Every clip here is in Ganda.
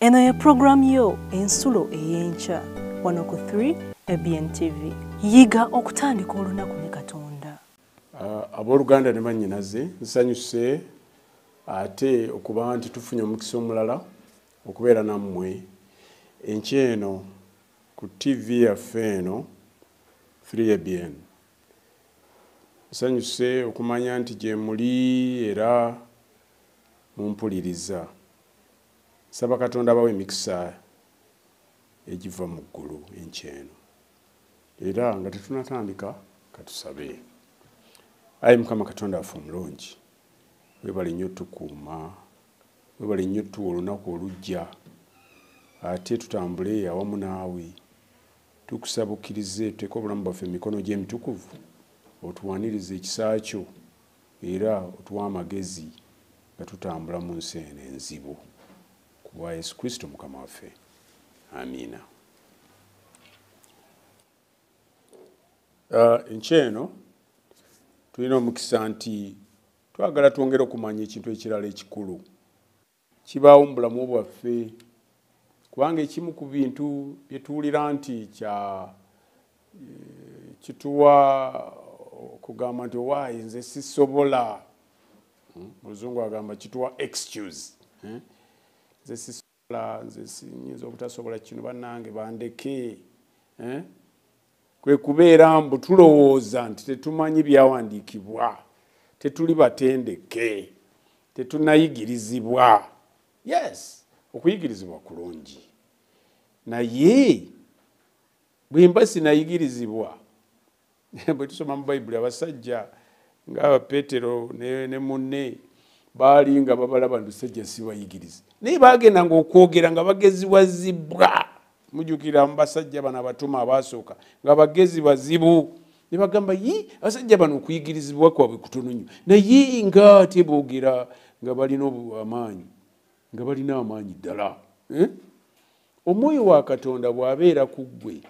Eno ye program yo ensulo eyenkya wano ku 3 ABN TV. Yiga okutandika olunaku ne Katonda. Abooluganda ne bannyinaze nsanyuse ate okuba nti tufunye omukisa omulala okubeera nammwe enkya eno ku TV yaffe eno 3 ABN. Nsanyuse okumanya nti gye muli era mumpuliriza. Saba Katonda abawe emikisa egiva mu ggulu enkya eno. Era nga tetunatandika katusabe. Ayi Mukama Katonda waffe omulungi, weebale nnyo tukuuma, weebale nnyo tuwa olunaku olujja, ate tutambule awamu naawe. Tukusaba okkirize tuteeke obulamu bwaffe mu mikono gy'emitukuvu, otuwanirize ekisa kyo era otuwa amagezi nga tutambula mu nsi eno enzibu. Ku bwa Yesu Kristo Mukama waffe. Amiina. Enkya eno tulina omukisa nti twagala twongere okumanya ekintu ekirala ekikulu. Kibaawo mu bulamu bwaffe kubanga ekimu ku bintu bye tuwulira nti kituwa okugamba nti owaayi nze sisobola. Muluzungu agamba kituwa excuse. Nze sisobola, nze sinyinza obutasobola kino bannange bandeke. Kwe kubeera mbu tulowooza nti tetumanyi byawandiikibwa, tetuli batendeke, tetunayigirizibwa. Yes, okuyigirizibwa kulungi. Naye bwe mba sinayigirizibwa, bwe tusoma mu Bayibuli abasajja nga Peetero ne munne baali nga babalaba nti omusajja si bayigirize. Naye bagendanga okwogera nga bageziwazibwa. Mujjukira mu basajja bano abatuma abaasooka nga bagezi bazibu. Ne bagamba abasajja bano okuyigirizibwa kwabwe kutono nnyo. Naye nga ate boogera nga balina amaanyi, nga balina amaanyi ddala. Omwoyo wa Katonda bw'abeera ku ggwe,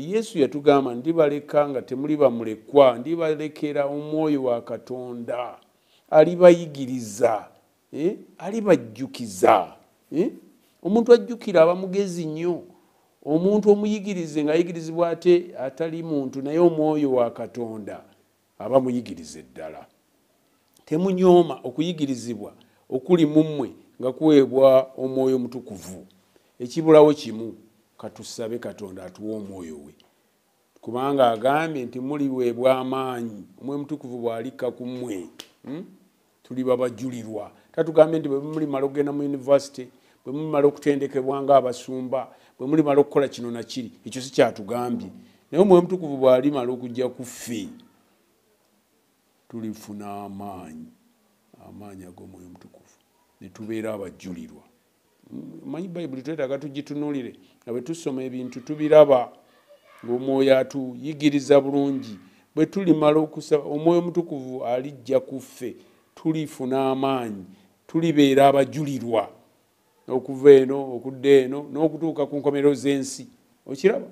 Yesu yatugamba ndibaleka nga temuli bamulekwa, ndibalekera omwoyo wa Katonda alibayigiriza, alibajjukiza. Omuntu ajjukira aba mugezi nnyo. Omuntu omuyigirize ng'ayigirizibwa ate atali muntu naye omwoyo wa Katonda aba muyigirize ddala. Temunyooma okuyigirizibwa okuli mu mmwe nga kuweebwa omwoyo mutukuvu. Ekibulawo kimu, katusabe Katonda atuwe omwoyo we. Kubanga agambye nti muliweebwa amaanyi, omwoyo mutukuvu bw'alikka ku mmwe. Tuli babajulirwa. Tatugambye nti bwe mulimala okugenda mu yunivasite, bwe mulimala okutendekebwa ng'abasumba, bwe mulimala okukola kino na kiri, ekyo si kyatugambye. Naye omwoyo mutukuvu bw'alimala okujja ku ffe, tulifuna amaanyi ag'omwoyo mutukuvu ne tubeera abajulirwa. Manyi Bayibuli twetaaga tugitunuulire nga bwe tusoma ebintu tubiraba ng'omwoyo atuyigiriza bulungi. Bwe tulimala okusaba omwoyo mutukuvu alijja ku ffe, tulifuna amaanyi, tulibeera abajulirwa okuva eno okudda eno n'okutuuka ku nkomerero z'ensi. Okiraba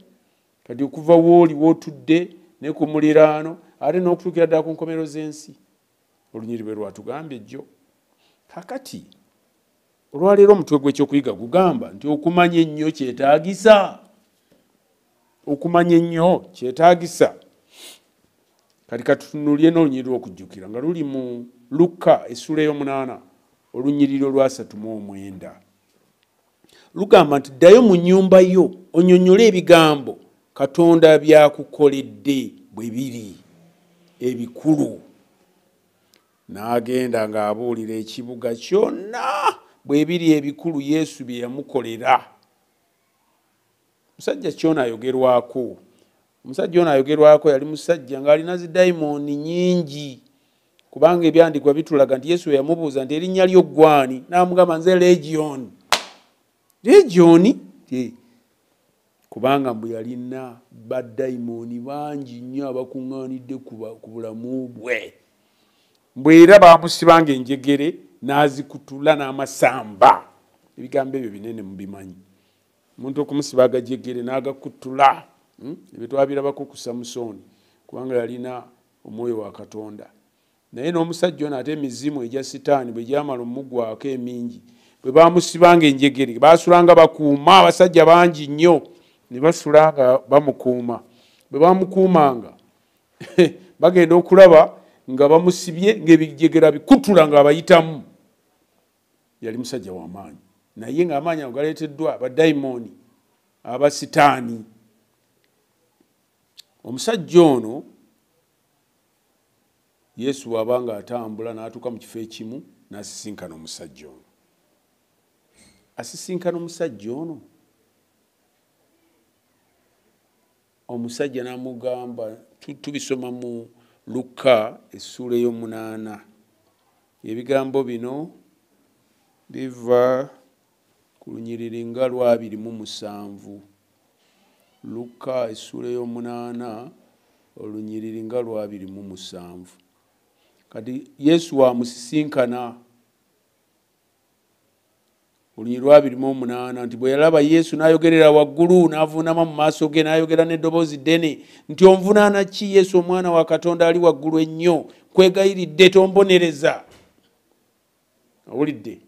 kati okuva wooli wootudde ne ku muliraano ate n'okutuukira ddala ku nkomerero z'ensi. Olunyiriri lwatugambye jjo. Kakati olwaleero omutwe gw'ekyokuyiga gugamba nti okumanya ennyo kyetaagisa. Okumanya ennyo kyetaagisa. Kati katutunuulye n'olunyiriri lw'okujjukira nga luli mu Luka essula ey'omunaana olunyiriri olwa 39. Lugamba nti ddayo mu nnyumba yo onnyonnyole ebigambo Katonda byakukoledde bwe biri ebikulu. N'agenda ng'abuulira ekibuga kyonna bwe biri ebikulu Yesu bye yamukolera. Musajja kyona ayogerwako. Omusajja ono ayogerwako yali musajja ng'alina zidayimooni nnyingi. Kubanga ebyandikwa bitulaga nti Yesu yamubuuza nti erinnya lyo ggwani? N'amugamba nze Legion. Legion? Kubanga mbu yalina badayimooni bangi nnyo abakuŋŋaanidde ku bulamu bwe. Mbwera baamusibanga enjegere n'azikutula n'amasamba. Ebigambo ebyo binene mubimanyi. Omuntu okumusiba agajegere n'agakutula. Ebyo twabirabako ku Samusooni kubanga yalina omwoyo wa Katonda. Naye n'omusajja ono ate emizimu egya sitaani bwe gyamala omugwako emingi bwe bamusibanga enjegere basulanga bakuuma abasajja bangi nnyo ne basulanga bamukuuma bwe bamukuumanga bagenda okulaba nga bamusibye ng'ebijegera bikutula nga abayitamu. Yali musajja w'amaanyi naye ng'amaanyi ago galeeteddwa badayimooni abasitaani. Omusajja ono Yesu wabanga atambula n'atuuka mu kifo ekimu n'asisinkana omusajja ono. Asisinkana omusajja ono, omusajja n'amugamba, tubisoma mu Luka essula ey'omunaana. Ebigambo bino biva ku lunyiriri nga 2:7. Luka essula ey'omunaana olunyiriri nga 2:7. Kati Yesu wamusisinkana olunyiriri 2:8 nti bwe yalaba Yesu n'ayogerera waggulu n'avuunama mu maaso ge n'ayogera n'eddoboozi ddene nti onvunaana ki Yesu omwana wa Katonda ali waggulu ennyo, nkwegayiridde tombonereza. Awulidde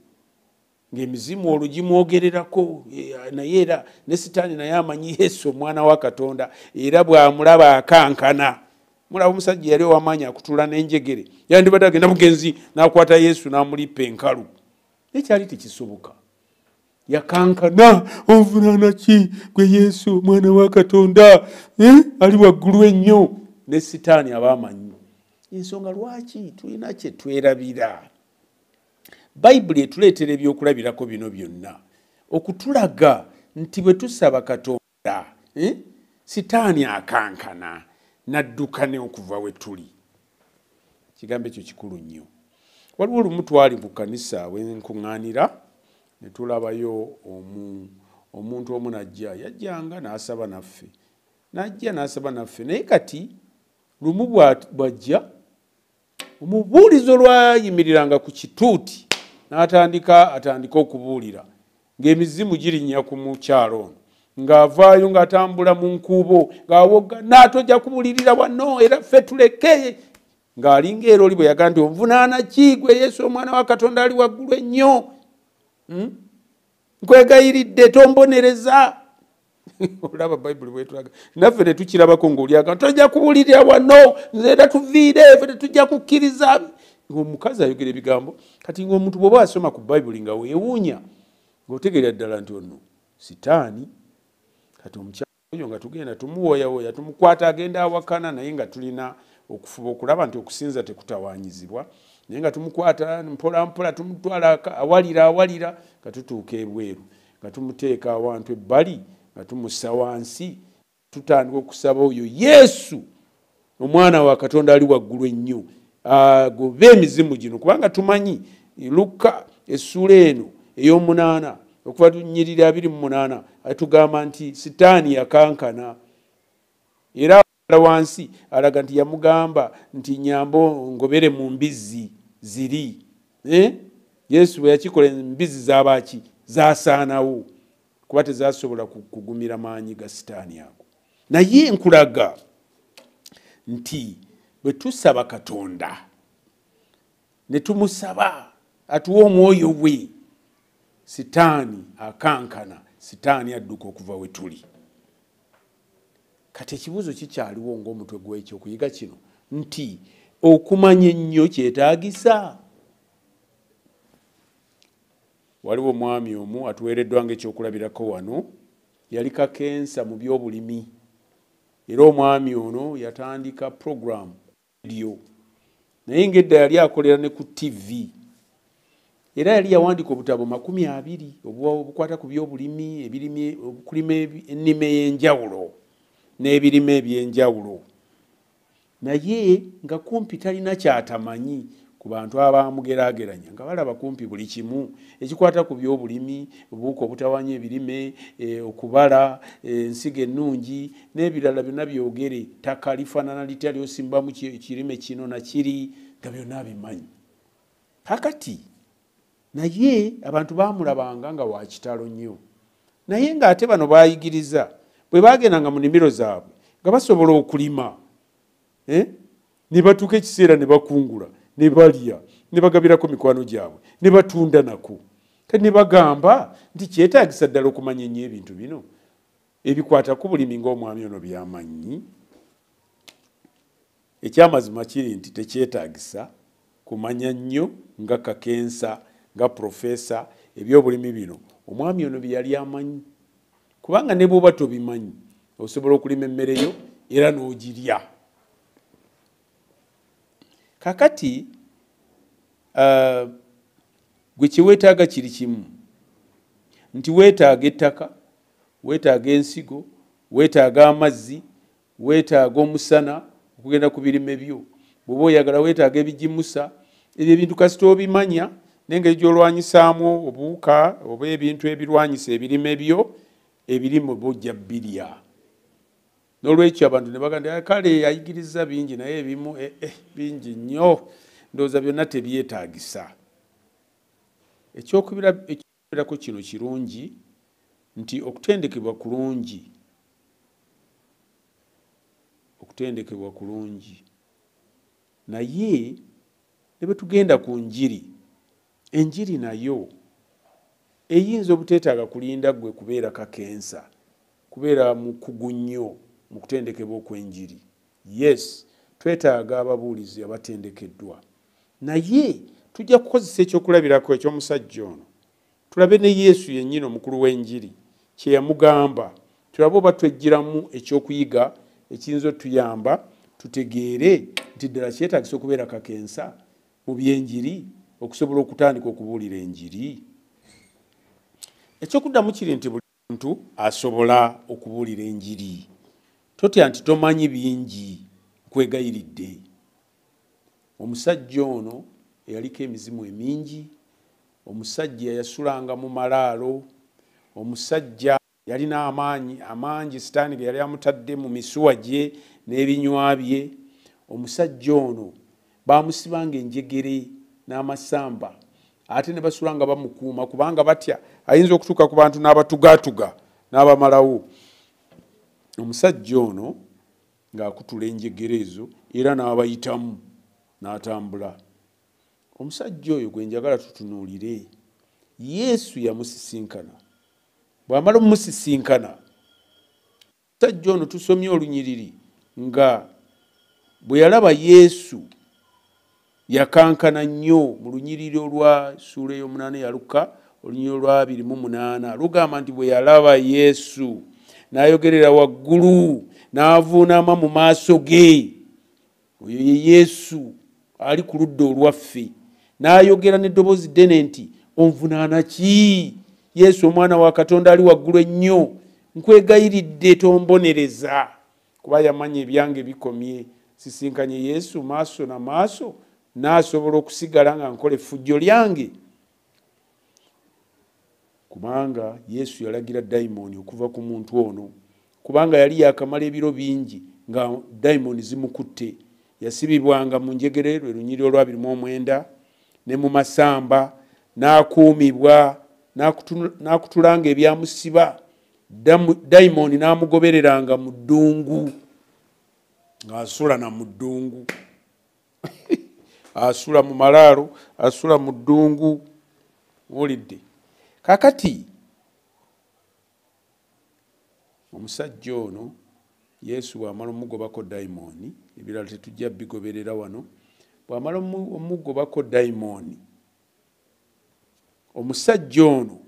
ng'emizimu olugimwogererako naye era ne Sitaani naye amanyi Yesu omwana wa Katonda era bw'amulaba akankana. Mulaba omusajja yali ow'amaanyi akutula n'enjegere yandibadde agenda mugenzi n'akwata Yesu n'amulippa enkalu. Ekyali tekisoboka. Yakankana, onvunaana ki gwe Yesu omwana wa Katonda ali waggulu ennyo. Ne Sitaani aba amanyi. Ensonga lwaki tulina kye twerabira. Bayibuli etuleetera ebyokulabirako bino byonna okutulaga nti bwe tusaba Katonda Sitaani akankana n'adduka ne okuva we tuli. Kigambo ekyo kikulu nnyo. Waliwo olumu twali mu kkanisa wenkuŋŋaanira ne tulabayo omuntu omu najja yajjanga n'asaba naffe naye kati lumu bw'ajja omubuulizo lwayimiriranga ku kituuti n'atandika okubuulira ng'emizimu girinnya ku mukyalo ono ng'avaayo ng'atambula mu nkuubo ng'awoga n'atojja kubuulirira wano era ffe tuleke ng'alinga era oli bwe yagaa nti onvunaana ki gwe Yesu omwana wa Katonda ali waggulu ennyo, nkwegayiridde tombonereza. Olaba Bayibuli bwetulaga naffe ne tukirabako ng'oli aga tojja kubuulirira wano nze era tuviire ffe tetujja kukkiriza. Ng'omukazi ayogera ebigambo kati ng'omuntu bw'oba asoma ku Bayibuli nga weewuunya ng'otegerera ddala nti ono Sitaani. Kati omukyalo oyo nga tugenda tumuwoyawoya tumukwata agenda awakana naye nga tulina okufuba okulaba nti okusinza tekutawaanyizibwa naye nga tumukwata mpola mpola tumutwala awalira nga tutuuka ebweru nga tumuteeka awantu ebbali nga tumussa wansi tutandika okusaba oyo Yesu omwana wa Katonda ali waggulu ennyo agobe emizimu gino kubanga tumanyi Luka essula eno ey'omunaana okuva tunyirira 2:8 atugamba nti Sitaani yakankana era wansi alaga nti yamugamba nti nyambo ngobere mu mbizzi ziri. Yesu bwe yakikola embizzi z'abaaki zaasaanawo kuba tezasobola kugumira maanyi ga Sitaani ago. Naye nkulaga nti bwe tusaba Katonda ne tumusaba atuwa omwoyo we Sitaani akankana, Sitaani adduka okuva we tuli. Kati ekibuuzo kikyaliwo ng'omutwe gw'ekyo okuyiga kino nti okumanya ennyo kyetaagisa. Waliwo omwami omu atuweereddwa ng'ekyokulabirako wano yali kakensa mu by'obulimi era omwami ono yatandika program radio naye ng'edda yali akolera ne ku TV era yali yawandiika obutabo 20 obukwata ku by'obulimi okulima ennima ey'enjawulo n'ebirime ebyenjawulo naye nga kumpi talina kyatamanyi ku bantu abamugeraageranya nga balaba kumpi buli kimu ekikwata ku by'obulimi obuwuka obutawanya ebirime okubala ensigo ennungi n'ebirala byonna byogere ttaka lifaanana litya lyosimbamu kirime kino nakiri nga byonna abimanyi. Kakati naye abantu baamulabanga nga wa kitalo nnyo naye ng'ate bano baayigiriza bwe bagendanga mu nnimiro zaabwe nga basobola okulima ne batuuka ekiseera ne bakungula ne balya ne bagabirako mikwano gyabwe ne batunda nako. kati ne bagamba nti kyetaagisa ddala okumanya ennyo ebintu bino ebikwata ku bulimi ng'omwami ono byamanyi. Ekyamazima kiri nti tekyetaagisa kumanya nnyo nga Kakensa nga profesa ebyobulimi bino omwami ono bye yali amanyi, kubanga ne bw'oba tobimanyi osobola okulima emmere yo era n'ogirya. Kakati gwe kyeweetaaga kiri kimu nti weetaaga ettaka, weetaaga ensigo, weetaaga amazzi, weetaaga omusana okugenda ku birime byo. Bw'oba oyagala weetaaga ebigimusa. Ebyo ebintu kasita obimanya n'engeri gy'olwanyisaamu obuwuka oba ebintu ebirwanyisa ebirime byo, ebirime bojja birya. N'olwekyo abantu ne bagamba kale ayigiriza bingi naye ebimu bingi nnyo, ndowooza byonna tebyetaagisa. Ekyokubirako kino kirungi nti okutendekebwa kulungi. Okutendekebwa kulungi. Naye ne bwe tugenda ku njiri, enjiri nayo eyinza obuteetaaga kulinda gwe kubeera Kakensa, kubeera mukugu nnyo mu kutendekebwa okw'enjiri. Yes, twetaaga ababuulizi abatendekeddwa. Naye tujja kukozesa ekyokulabirako eky'omusajja ono. Tulabe ne Yesu yennyini omukulu w'enjiri kye yamugamba. Tulabe oba twejjiramu ekyokuyiga ekiyinza otuyamba tutegeere nti ddala kyetaagisa okubeera Kakensa mu byenjiri okusobola okutandika okubuulira enjiri. Ekyokuddamu kiri nti buli muntu asobola okubuulira enjiri. Totya nti tomanyi bingi, nkwegayiridde. Omusajja ono eyaliko emizimu emingi, omusajja yasulanga mu malaalo, omusajja yalina amaanyi amangi sitaani ge yali amutadde mu misuwa gye n'ebinywa bye. Omusajja ono baamusibanga enjegere n'amasamba ate ne basulanga bamukuuma kubanga batya ayinza okutuuka ku bantu n'abatugaatuga n'abamalawo. Omusajja ono ng'akutula enjegere ezo era n'abayitamu n'atambula. Omusajja oyo gwe njagala tutunuulire. Yesu yamusisinkana. Bw'amala omusisinkana, omusajja ono tusomye olunyiriri nga bwe yalaba Yesu yakankana nnyo mu lunyiriri olwa ssuula ey'omunaana ya Luka olunyiriri olwa 28 lugamba nti bwe yalaba Yesu n'ayogerera waggulu n'avuunama mu maaso ge. Oyo ye Yesu ali ku ludda olwaffe. N'ayogera n'eddoboozi ddene nti onvunaana ki? Yesu omwana wa Katonda ali waggulu ennyo, nkwegayiridde tombonereza. Kuba yamanya ebyange bikomye. Sisinkanye Yesu maaso na maaso n'asobola okusigala nga nkola effujjo lyange. Kubanga Yesu yalagira dayimooni okuva ku muntu ono, kubanga yali yakamala ebiro bingi nga dayimooni zimukutte. Yasibibwanga mu njegere lwe lunyiriri olwa 29 ne mu masamba, n'akuumibwa, n'akutulanga ebyamusiba. Dayimooni n'amugobereranga mu ddungu ng'asula na mu ddungu. Asula mu malaalo, asula mu ddungu. Wulidde? Kakati omusajja ono Yesu bw'amala omugobako dayimooni, ebirala tetujja bigoberera wano, bw'amala omugobako dayimooni, omusajja ono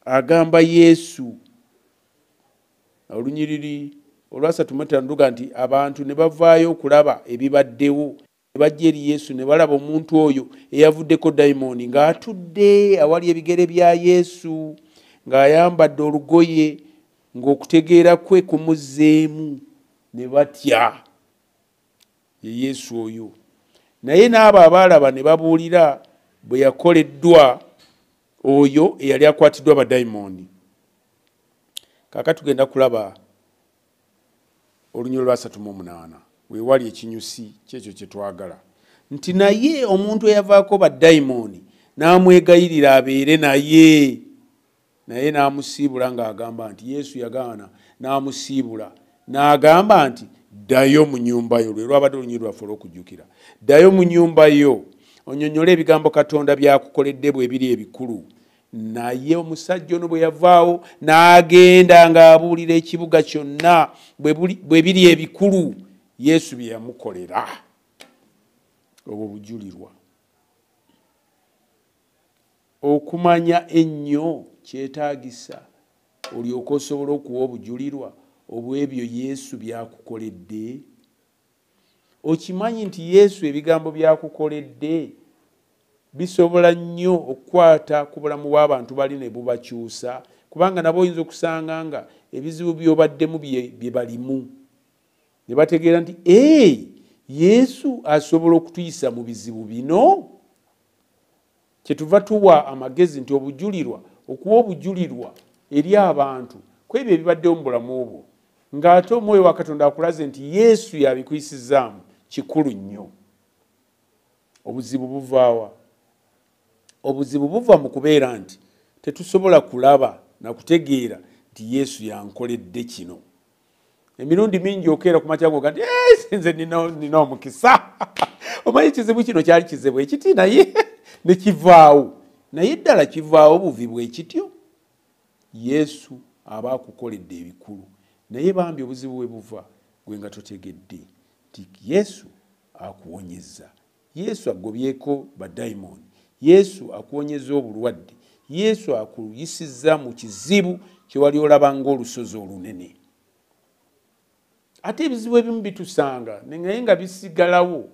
agamba Yesu olunyiriri olwa 3 luga nti abantu ne bavaayo okulaba ebibaddewo, ne bajja eri Yesu ne balaba omuntu oyo eyavuddeko dayimooni ng'atudde awali ebigere bya Yesu ng'ayambadde olugoye ng'okutegeera kwe kumuzzeemu, ne batya. Ye Yesu oyo. Naye n'abo abaalaba ne babuulira bwe yakoleddwa oyo eyali akwatiddwa badayimooni. Kaakati tugenda kulaba olunyiriri lwa 38 weewali ekinyusi kyekyo kye twagala nti naye omuntu eyavaako badayimooni n'amwegayirira abeere naye n'amusiibula ng'agamba nti Yesu yagaana, n'amusiibula n'agamba nti ddayo mu nnyumba yo. Lwe lwabadde olunyiriri lwaffe olw'okujjukira. Ddayo mu nnyumba yo onyonyole ebigambo Katonda byakukoledde bwe biri ebikulu naye omusajja ono bwe yavaawo n'agenda ng'abuulira ekibuga kyonna bwe biri ebikulu Yesu bye yamukolera. Obwo bujulirwa. Okumanya ennyo kyetaagisa olyoke osobola okuwa obujulirwa obw'ebyo Yesu byakukoledde. Okimanyi nti Yesu ebigambo byakukoledde bisobola nnyo okukwata ku bulamu bw'abantu bali ne bubakyusa, kubanga nabo oyinza okusanga nga ebizibu by'obaddemu bye balimu ne bategeera nti Yesu asobola okutuyisa mu bizibu bino. Kyetuva tuwa amagezi nti obujulirwa, okuwa obujulirwa eri abantu ku ebyo ebibaddewo mu bulamu obwo, ng'ate Omwoyo wa Katonda akulaze nti Yesu yabikuyisizaamu, kikulu nnyo. Obuzibu buvaawa? Obuzibu buva mu kubeera nti tetusobola kulaba na kutegeera nti Yesu yankoledde kino. Emirundi mingi okeera ku makya ngoga nti nze nina omukisa. Omanyi kizibu kino kyali kizibu ekiti naye ne kivaawo. Naye ddala kivaawo buvi bwe kityo. Yesu aba akukoledde ebikulu. Naye bambi obuzibu bwe buva gwe nga totegedde nti Yesu akuwonyezza. Yesu agobyeko badayimoni. Yesu akuwonyezza obulwadde. Yesu akuyisizza mu kizibu kye wali olaba ng'olusozi olunene. Ate ebizibu ebimu bitusanga naye nga bisigalawo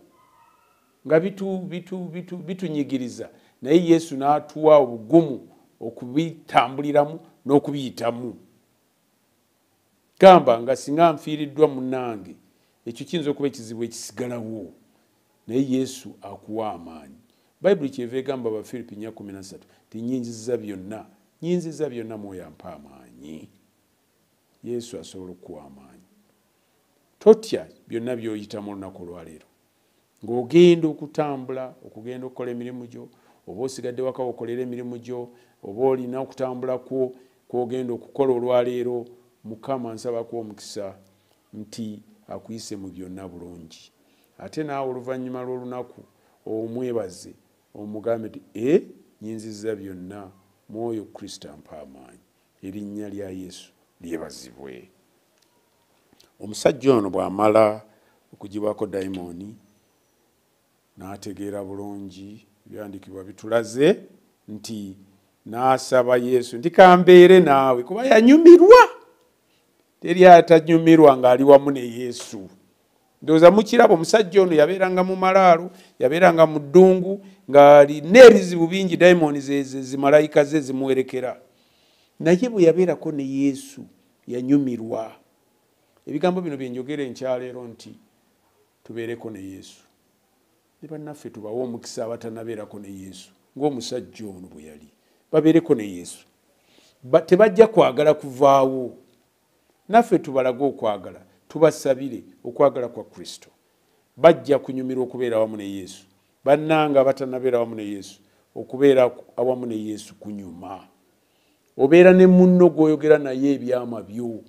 nga bitunyigiriza, naye Yesu n'atuwa obugumu okubitambuliramu n'okubiyitamu. Gamba nga singa nfiiriddwa munnange, ekyo kiyinza okuba ekizibu ekisigalawo, naye Yesu akuwa amaanyi. Bayibuli kyeva egamba Abafiripi 4:13 ti nnyinziza byonna Mwoyo ampa amaanyi. Yesu asobola okuwa amaanyi. Totya byonna by'oyitamu olunaku olwaleero. Ng'ogenda okutambula, okugenda okukola emirimu gyo, oba osigadde waka okolera emirimu gyo, oba olina okutambula kw'ogenda okukola olwaleero, Mukama nsabako omukisa nti akuyise mu byonna bulungi. Ate naawe oluvannyuma lw'olunaku omwebaze omugambe nti nnyinziza byonna, Mwoyo Kristo ampa amaanyi. Erinnya lya Yesu lyebazibwe. Omusajja ono bw'amala okugibwako dayimooni n'ategeera bulungi, ebyandikibwa bitulaze nti n'asaba Yesu nti kambeere naawe, kuba yanyumirwa. Teri atanyumirwa ng'ali wamu ne Yesu. Ndowooza mukirabo omusajja ono yabeeranga mu malaalo, yabeeranga mu ddungu, ng'alina ebizibu bingi, dayimooni zimalayika ze zimuwerekera. Naye bwe yabeerako ne Yesu yanyumirwa. Ebigambo bino bye njogera enkyaleero nti tubeereko ne Yesu. Ne bannaffe tubawe omukisa abatanabeerako ne Yesu ng'omusajja ono bwe yali. Babeereko ne Yesu. Tebajja kwagala kuvaawo. Naffe tubalage okwagala, tubasabire okwagala kwa Kristo. Bajja kunyumirwa okubeera wamu ne Yesu. Bannanga abatanabeera wamu ne Yesu, okubeera awamu ne Yesu kunyuma. Obeera ne munno gw'oyogera naye ebyama byo.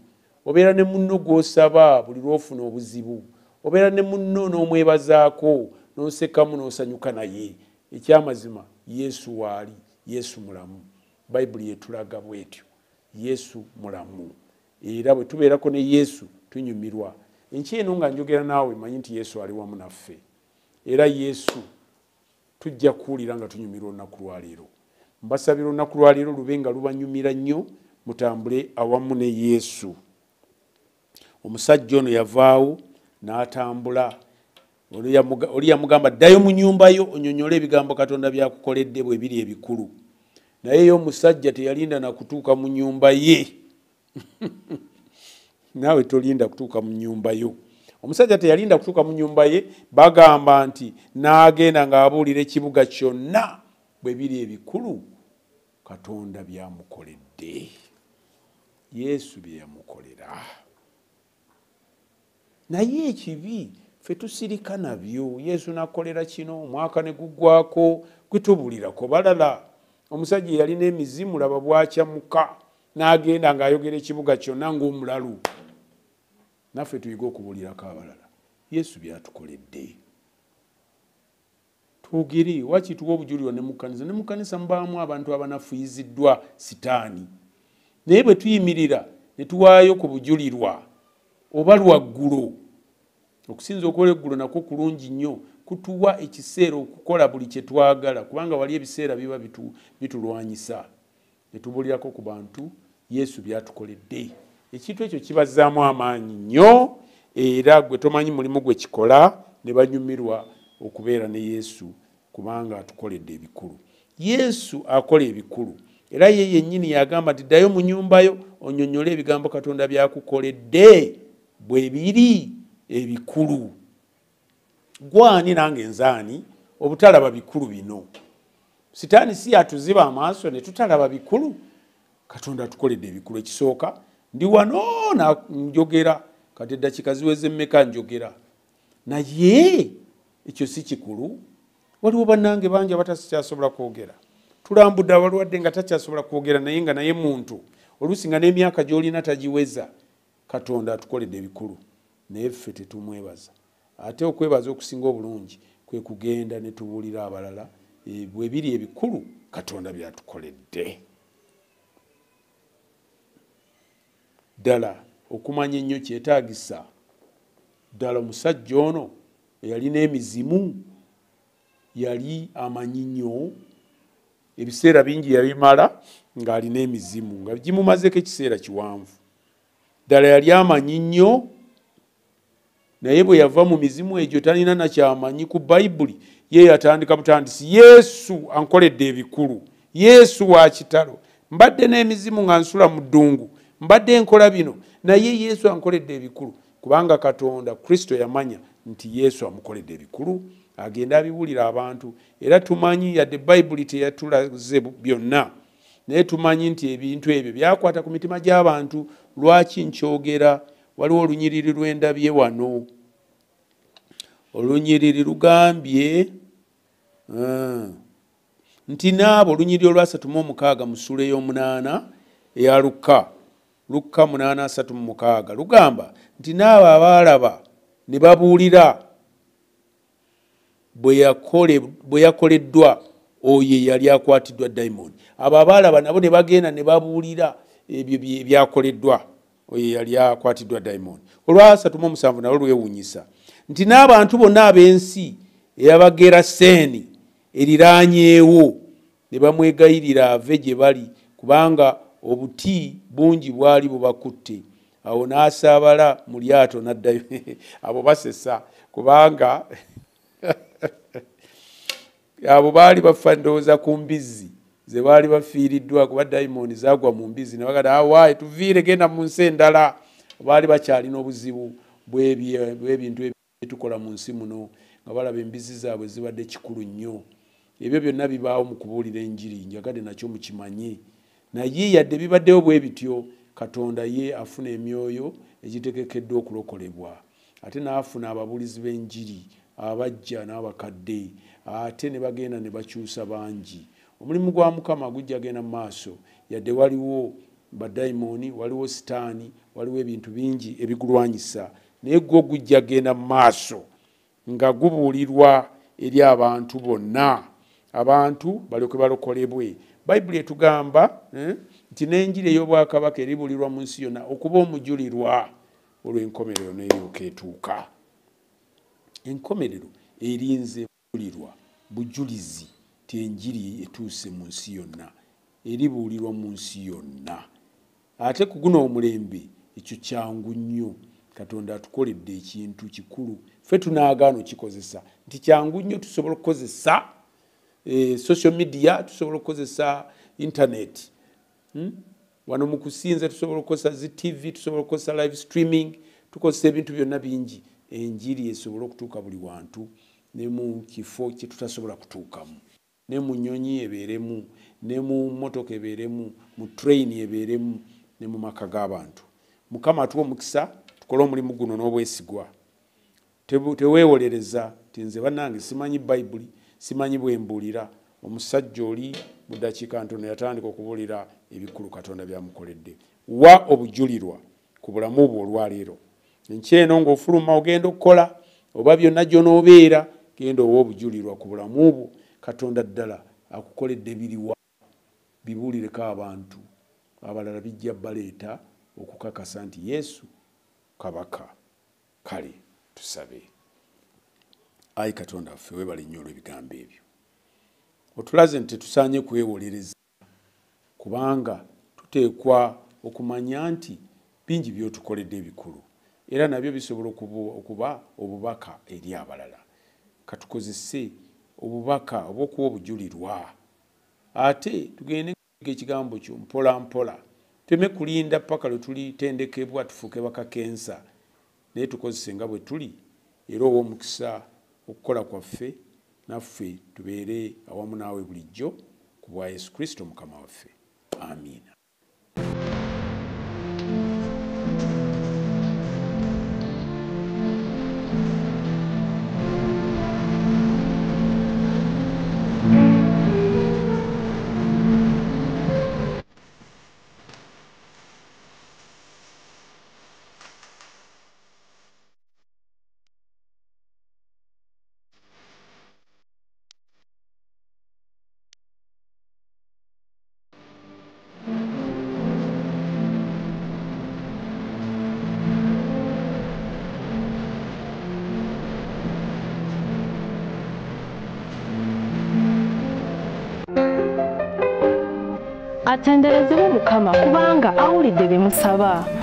Obeera ne munno gw'osaba buli lw'ofuna obuzibu. Obeera ne munno n'omwebazaako, n'osekamu n'osanyuka naye. Ekyamazima Yesu waali, Yesu mulamu. Bayibuli yetulaga bw'etyo. Yesu mulamu. Era bwe tubeerako ne Yesu tunyumirwa. Enki eno nga njogera naawe manyi nti Yesu ali wamu naffe. Era Yesu tujja kuwulira nga tunyumirwa olunaku lwaleero. Mbasabira olunaku lwaleero lube nga lubanyumira nnyo, mutambule awamu ne Yesu. Omusajja ono yavaawo n'atambula. Oli yamugamba ddayo mu nnyumba yo onyonyole ebigambo Katonda byakukoledde bwe biri ebikulu. Naye yo omusajja teyalinda na kutuuka mu nnyumba ye. Naawe tolinda kutuuka mu nnyumba yo. Omusajja teyalinda kutuuka mu nnyumba ye, bagamba nti n'agenda ng'abuulira ekibuga kyonna bwe biri ebikulu Katonda byamukoledde. Yesu bye yamukolera. Naye ekibi ffe tusirika nabyo. Yesu n'akolera kino, omwaka ne guggwako, gwe tubuulirako balala. Omusajja yalina emizimu, laba bwakyamuka, n'agenda ng'ayogera ekibuga kyonna ng'omulalu. Naffe tuyiga okubuulirako abalala Yesu byatukoledde. twogere wakituwa obujulirwa ne mu kkanisa mubaamu abantu abanafuyiziddwa sitaani naye bwe tuyimirira ne tuwaayo ku bujulirwa oba lwaggulo okusinza okola eggulo nakwo kulungi nnyo kutuwa ekiseera okukola buli kye twagala kubanga wali ebiseera biba bitulwanyisa ne tubulirako ku bantu Yesu byatukoledde ekintu ekyo kibazzaamu amaanyi nnyo era gwe tomanyi mulimu gwe kikola ne banyumirwa okubeera ne Yesu kubanga atukoledde ebikulu. Yesu akola ebikulu era ye yennyini yagamba nti ddayo mu nnyumbayo onnyonnyole ebigambo Katonda byakukoledde bwe biri ebikulu. Gwani nange nzaani obutalaba bikulu bino. Sitaani si atuziba amaaso ne tutalaba bikulu. Katonda atukoledde ebikulu. Ekisooka ndi wano njogera kati eddakiika ziweze mmeka njogera naye ekyo si kikulu. Waliwo bannange bangi abatakyasobola kwogera. Tulambudde abalwadde nga takyasobola kwogera naye nga naye muntu oluusi nga n'emyaka gy'olina tagiweza. Katonda atukoledde ebikulu naye ffe tetumwebaza. Ate okwebaza okusinga obulungi kwe kugenda ne tubuulira abalala bwe biri ebikulu Katonda byatukoledde. Ddala okumanya ennyo kyetaagisa. Ddala omusajja ono eyalina emizimu yali amanyi nnyo ebiseera bingi yabimala ng'alina emizimu nga gimumazeko ekiseera kiwanvu. Ddala yali amanyi nnyo naye bwe yava mu mizimu egyo talina nakyamanyi ku Bayibuli ye yatandika butandisi Yesu ankoledde ebikulu. Yesu wa kitalo. Mbadde n'emizimu nga nsula mu ddungu. Mbadde nkola bino naye Yesu ankoledde ebikulu kubanga Katonda Kristo yamanya nti Yesu amukoledde ebikulu agenda abibuulira abantu era tumanyi yadde Bayibuli teyatulaze byonna naye tumanyi nti ebintu ebyo byakwata ku mitima gy'abantu. Lwaki nkyogera? Waliwo olunyiriri lwendabye wano. Olunyiriri lugambye nti naabo olunyiriri olwa36 mu ssula ey'omunaana eya Luka 8:36 lugamba nti naabo abaalaba ne babuulira bwe yakoleddwa oyo yali akwatiddwa dayimoni. Abo abaalaba nabo ne bagenda ne babuulira ebyo byakoleddwa oyo yali akwatiddwa dayimoni. Olwa 37 nalwo lwewuunyisa nti n'abantu bonna ab'ensi eyabageraseni eriraanyeewo ne bamwegayirira ave gye bali kubanga obuti bungi bwali bubakutte. Awo n'asaabala mu lyato n'addayo. Abo basesa kubanga abo baali bafa ndowooza ku mbizzi ze baali bafiiriddwa kuba dayimoni zaagwa mu mbizzi ne bagamba awaayi tuviire genda mu nsi endala. Baali bakyalina obuzibu bw'ebintu ebitukola mu nsi muno nga balaba embizzi zaabwe zibadde kikulu nnyo. Ebyo byonna bibaawo mu kubuulira enjiri njagadde nakyo mukimanye. Naye yadde bibaddewo bwe bityo Katonda ye afuna emyoyo egitegekeddwa okulokolebwa ate n'afuna ababuulizi b'enjiri abajja n'abakadde ate ne bagenda ne bakyusa bangi. Omulimu gwa Mukama gujja genda mu maaso yadde waliwo badayimoni, waliwo sitaani, waliwo ebintu bingi ebigulwanyisa naye gwo gujja genda mu maaso nga gubuulirwa eri abantu bonna abantu balyoke balokolebwe. Bayibuli etugamba nti n'enjiri ey'obwakabaka eribuulirwa mu nsi yonna okuba omujulirwa olw'enkomerero n'eryoka etuuka. Enkomerero erinze bulirwa bujulizi ti enjiri etuuse mu nsi yonna eribuulirwa mu nsi yonna. Ate ku guno omulembe ekyo kyangu nnyo. Katonda atukoledde ekintu kikulu ffe tunaagaana okikozesa nti kyangu nnyo tusobola okukozesa social media, tusobola okukozesa internet. Wano mu kusinza tusobola okukozesa zi TV, tusobola okukozesa live streaming, tukozesa ebintu byonna bingi. Enjiri esobola okutuuka buli wantu ne mu kifo kye tutasobola kutuukamu. Ne mu nnyonyi ebeeremu, ne mu mmotoka ebeeremu, mu train ebeeremu, ne mu maka g'abantu. Mukama atuwa omukisa tukole omulimu guno n'obwesigwa. Teweewolereza ti nze bannange simanyi Bayibuli, simanyi bwembuulira. Omusajja oli mu ddakiika ntono yatandika okubuulira ebikulu Katonda byamukoledde. Wa obujulirwa ku bulamu bwo olwaleero. Enkyeno ng'ofuluma ogenda okukola oba byonna gy'onoobeera genda owa obujulirwa ku bulamu bwo Katonda ddala akukoledde biriwa bibuulireko abantu abalala bijja baleeta okukakasa nti Yesu kabaka. Kale tusabe. Ayi Katonda waffe weebale nnyo olw'ebigambo ebyo. Otulaze nti tetusaanye kwewolereza kubanga tuteekwa okumanya nti bingi by'otukoledde ebikulu era nabyo bisobola okuba obubaka eri abalala. Katukozese obubaka obw'okuwa obujulirwa ate tugende ekigambo kyo mpola mpola. Teme kulinda paka lwe tulitendekebwa tufuuke bakakensa naye tukozese nga bwe tuli era ow'omukisa okukola kwaffe naffe tubeere awamu naawe bulijjo ku bwa Yesu Kristo Mukama waffe. Amiina. Atenderezebwe Mukama kubanga awulidde bye musaba.